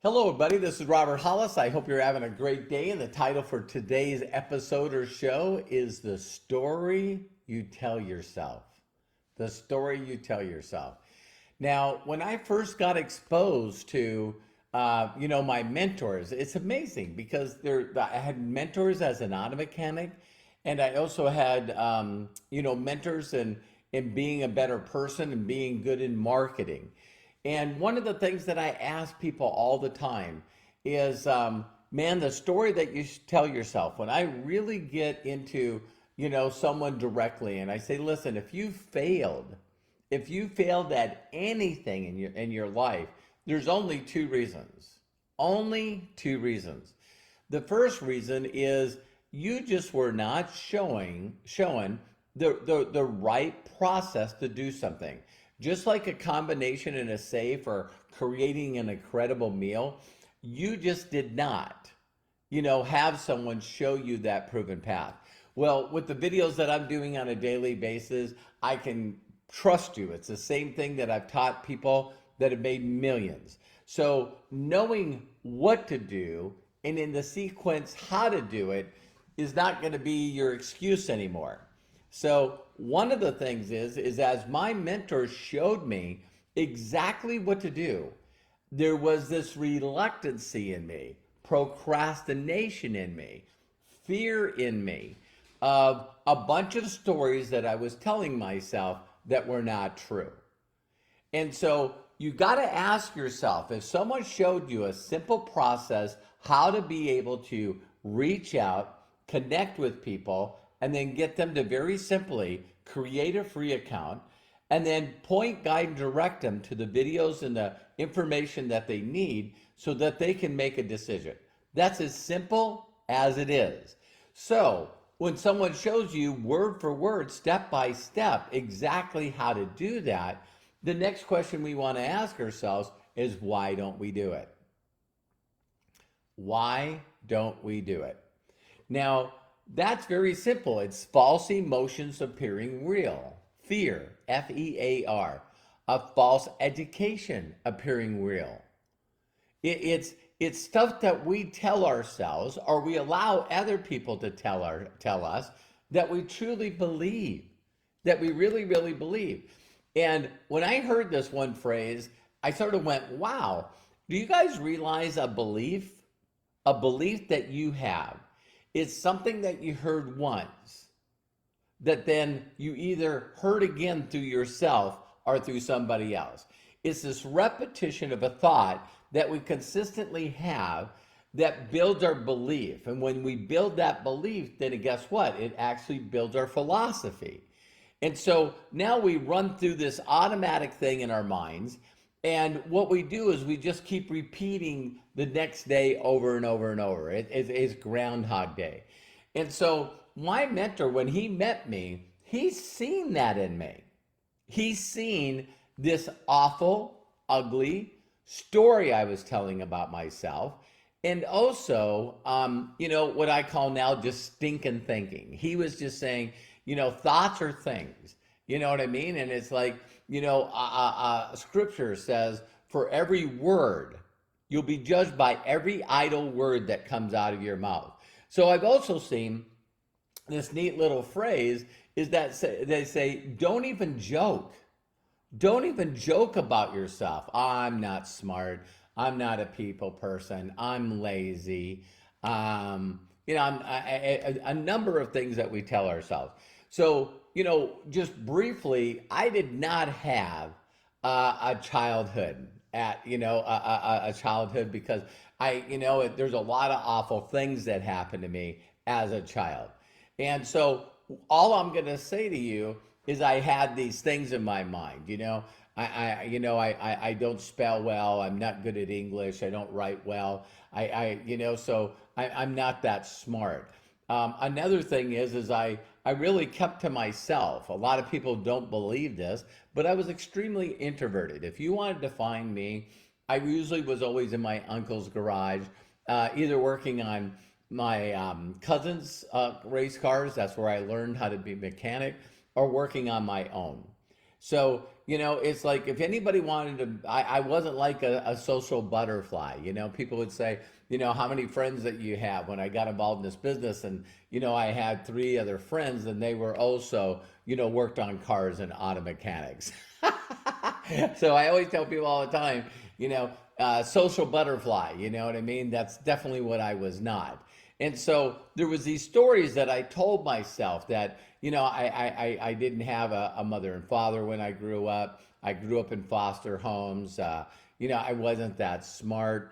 Hello, everybody. This is Robert Hollis. I hope you're having a great day. And the title for today's episode or show is The Story You Tell Yourself. The Story You Tell Yourself. Now, when I first got exposed to, my mentors, it's amazing because I had mentors as an auto mechanic, and I also had, mentors in being a better person and being good in marketing. And one of the things that I ask people all the time is, man, the story that you tell yourself. When I really get into, someone directly, and I say, listen, if you failed at anything in your life, there's only two reasons. Only two reasons. The first reason is you just were not showing the right process to do something. Just like a combination in a safe or creating an incredible meal, you just did not, have someone show you that proven path. Well, with the videos that I'm doing on a daily basis, I can trust you. It's the same thing that I've taught people that have made millions. So knowing what to do and in the sequence how to do it is not going to be your excuse anymore. So one of the things is as my mentor showed me exactly what to do, there was this reluctancy in me, procrastination in me, fear in me of a bunch of stories that I was telling myself that were not true. And so you got to ask yourself, if someone showed you a simple process how to be able to reach out, connect with people, and then get them to very simply create a free account and then point, guide, and direct them to the videos and the information that they need so that they can make a decision. That's as simple as it is. So when someone shows you word for word, step by step, exactly how to do that, the next question we want to ask ourselves is, why don't we do it? Why don't we do it? Now, that's very simple. It's false emotions appearing real. Fear, F-E-A-R. A false education appearing real. It's stuff that we tell ourselves or we allow other people to tell us that we truly believe, that we really, really believe. And when I heard this one phrase, I sort of went, wow, do you guys realize a belief that you have is something that you heard once, that then you either heard again through yourself or through somebody else. It's this repetition of a thought that we consistently have that builds our belief. And when we build that belief, then guess what? It actually builds our philosophy. And so now we run through this automatic thing in our minds. And what we do is we just keep repeating the next day over and over and over. It's Groundhog Day. And so my mentor, when he met me, he's seen that in me. He's seen this awful, ugly story I was telling about myself. And also, what I call now just stinking thinking. He was just saying, thoughts are things. You know what I mean? And it's like, scripture says, for every word, you'll be judged by every idle word that comes out of your mouth. So I've also seen this neat little phrase is that they say, don't even joke. Don't even joke about yourself. I'm not smart. I'm not a people person. I'm lazy. A number of things that we tell ourselves. So, just briefly, I did not have a childhood a childhood because there's a lot of awful things that happened to me as a child. And so all I'm going to say to you is I had these things in my mind, I don't spell well. I'm not good at English. I don't write well. I'm not that smart. Another thing is I really kept to myself. A lot of people don't believe this, but I was extremely introverted. If you wanted to find me, I usually was always in my uncle's garage, either working on my cousin's race cars. That's where I learned how to be a mechanic, or working on my own. So, it's like if anybody wanted to, I wasn't like a social butterfly. People would say, how many friends that you have when I got involved in this business. And, I had three other friends and they were also, worked on cars and auto mechanics. So I always tell people all the time, social butterfly, you know what I mean? That's definitely what I was not. And so there was these stories that I told myself that, I didn't have a mother and father when I grew up. I grew up in foster homes. I wasn't that smart.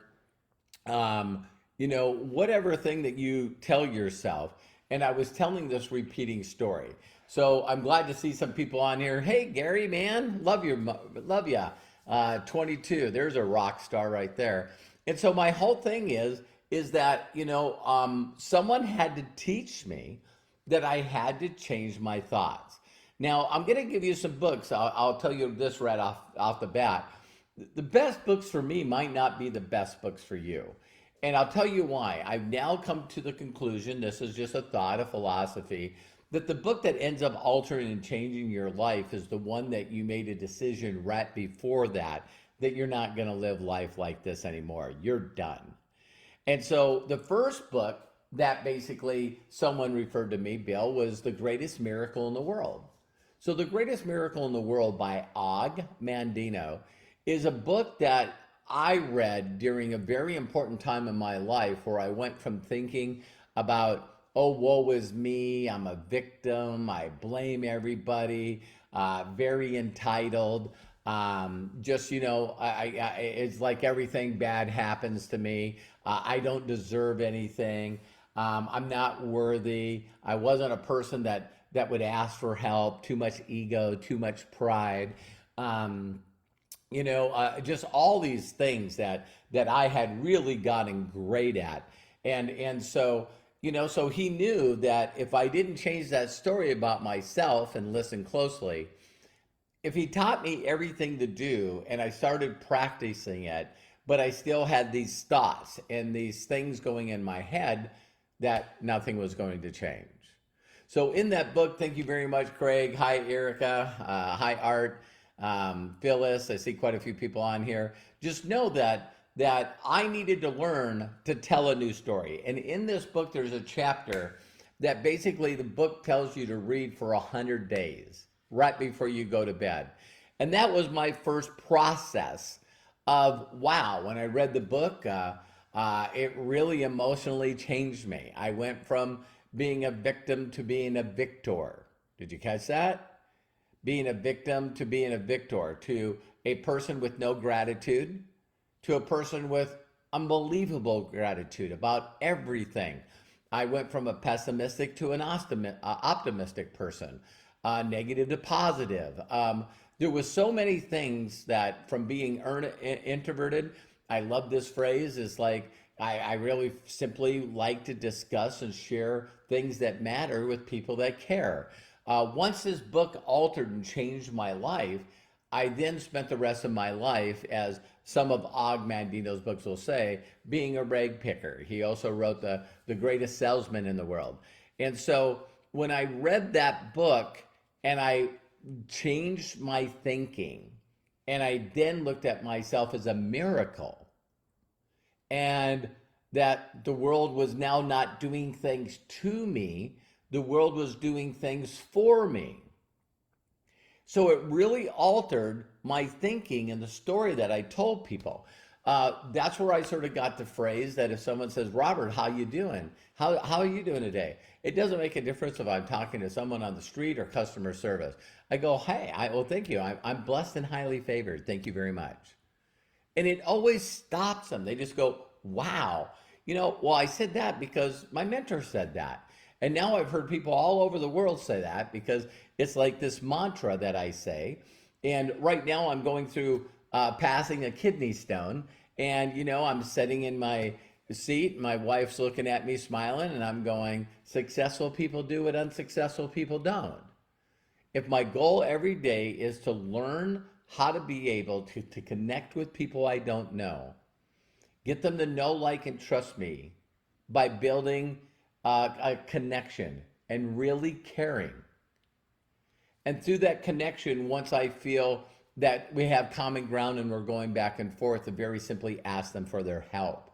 Whatever thing that you tell yourself. And I was telling this repeating story. So I'm glad to see some people on here. Hey, Gary, man, love ya. 22. There's a rock star right there. And so my whole thing is that someone had to teach me that I had to change my thoughts. Now I'm going to give you some books. I'll tell you this right off the bat. The best books for me might not be the best books for you. And I'll tell you why. I've now come to the conclusion, this is just a thought, a philosophy, that the book that ends up altering and changing your life is the one that you made a decision right before that you're not going to live life like this anymore. You're done. And so the first book that basically someone referred to me, Bill, was The Greatest Miracle in the World. So The Greatest Miracle in the World by Og Mandino is a book that I read during a very important time in my life where I went from thinking about, oh, woe is me, I'm a victim, I blame everybody, very entitled, it's like everything bad happens to me, I don't deserve anything, I'm not worthy, I wasn't a person that would ask for help, too much ego, too much pride. Just all these things that I had really gotten great at. And so, so he knew that if I didn't change that story about myself and listen closely, if he taught me everything to do and I started practicing it, but I still had these thoughts and these things going in my head, that nothing was going to change. So in that book, thank you very much, Craig. Hi, Erica. Hi, Art. Phyllis, I see quite a few people on here. Just know that I needed to learn to tell a new story. And in this book, there's a chapter that basically the book tells you to read for 100 days, right before you go to bed. And that was my first process of, wow, when I read the book, it really emotionally changed me. I went from being a victim to being a victor. Did you catch that? Being a victim to being a victor, to a person with no gratitude, to a person with unbelievable gratitude about everything. I went from a pessimistic to an optimistic person, negative to positive. There was so many things that from being introverted, I love this phrase, is like, I really simply like to discuss and share things that matter with people that care. Once this book altered and changed my life, I then spent the rest of my life, as some of Og Mandino's books will say, being a rag picker. He also wrote the Greatest Salesman in the World. And so when I read that book and I changed my thinking, and I then looked at myself as a miracle, and that the world was now not doing things to me, the world was doing things for me. So it really altered my thinking and the story that I told people. That's where I sort of got the phrase that if someone says, Robert, how you doing? How are you doing today? It doesn't make a difference if I'm talking to someone on the street or customer service. I go, hey, well, thank you. I'm blessed and highly favored. Thank you very much. And it always stops them. They just go, wow. Well, I said that because my mentor said that. And now I've heard people all over the world say that because it's like this mantra that I say. And right now I'm going through passing a kidney stone. And, I'm sitting in my seat. My wife's looking at me smiling. And I'm going, successful people do what unsuccessful people don't. If my goal every day is to learn how to be able to connect with people I don't know, get them to know, like, and trust me by building a connection and really caring. And through that connection, once I feel that we have common ground and we're going back and forth, to very simply ask them for their help.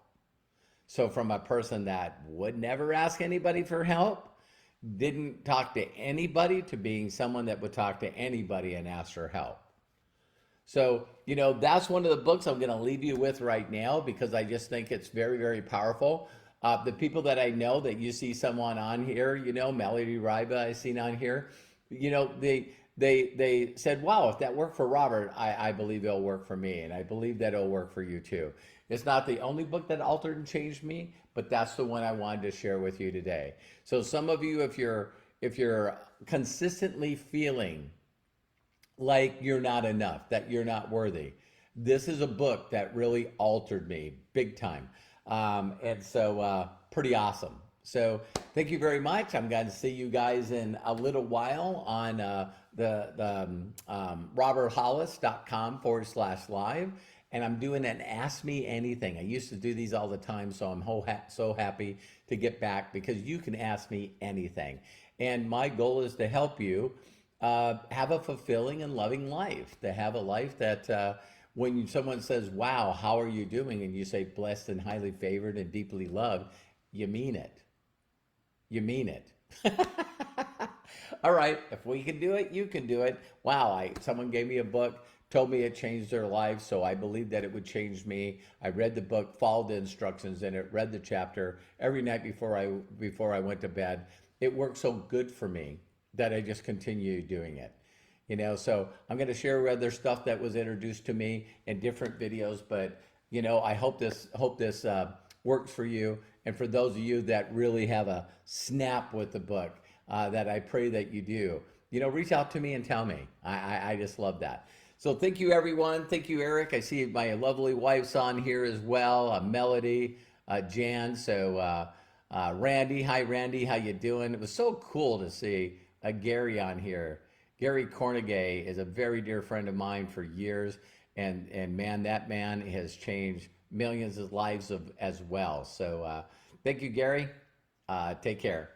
So from a person that would never ask anybody for help, didn't talk to anybody, to being someone that would talk to anybody and ask for help. So, that's one of the books I'm going to leave you with right now, because I just think it's very, very powerful. The people that I know, that you see someone on here, Melody Riba I seen on here, they said, wow, if that worked for Robert, I believe it'll work for me. And I believe that it'll work for you too. It's not the only book that altered and changed me, but that's the one I wanted to share with you today. So some of you, if you're consistently feeling like you're not enough, that you're not worthy, this is a book that really altered me big time. And so pretty awesome. So thank you very much. I'm going to see you guys in a little while on the roberthollis.com/live. And I'm doing an Ask Me Anything. I used to do these all the time, so I'm so happy to get back, because you can ask me anything. And my goal is to help you have a fulfilling and loving life, to have a life that when someone says, wow, how are you doing? And you say, blessed and highly favored and deeply loved, you mean it. You mean it. All right, if we can do it, you can do it. Wow, someone gave me a book, told me it changed their life, so I believed that it would change me. I read the book, followed the instructions in it, read the chapter every night before I went to bed. It worked so good for me that I just continue doing it. So I'm going to share other stuff that was introduced to me in different videos, but I hope this works for you. And for those of you that really have a snap with the book, that I pray that you do, reach out to me and tell me. I just love that. So thank you, everyone. Thank you, Eric. I see my lovely wife's on here as well, Melody, Jan. So Randy, hi Randy, how you doing? It was so cool to see Gary on here. Gary Cornegay is a very dear friend of mine for years, and man, that man has changed millions of lives as well. So thank you, Gary. Take care.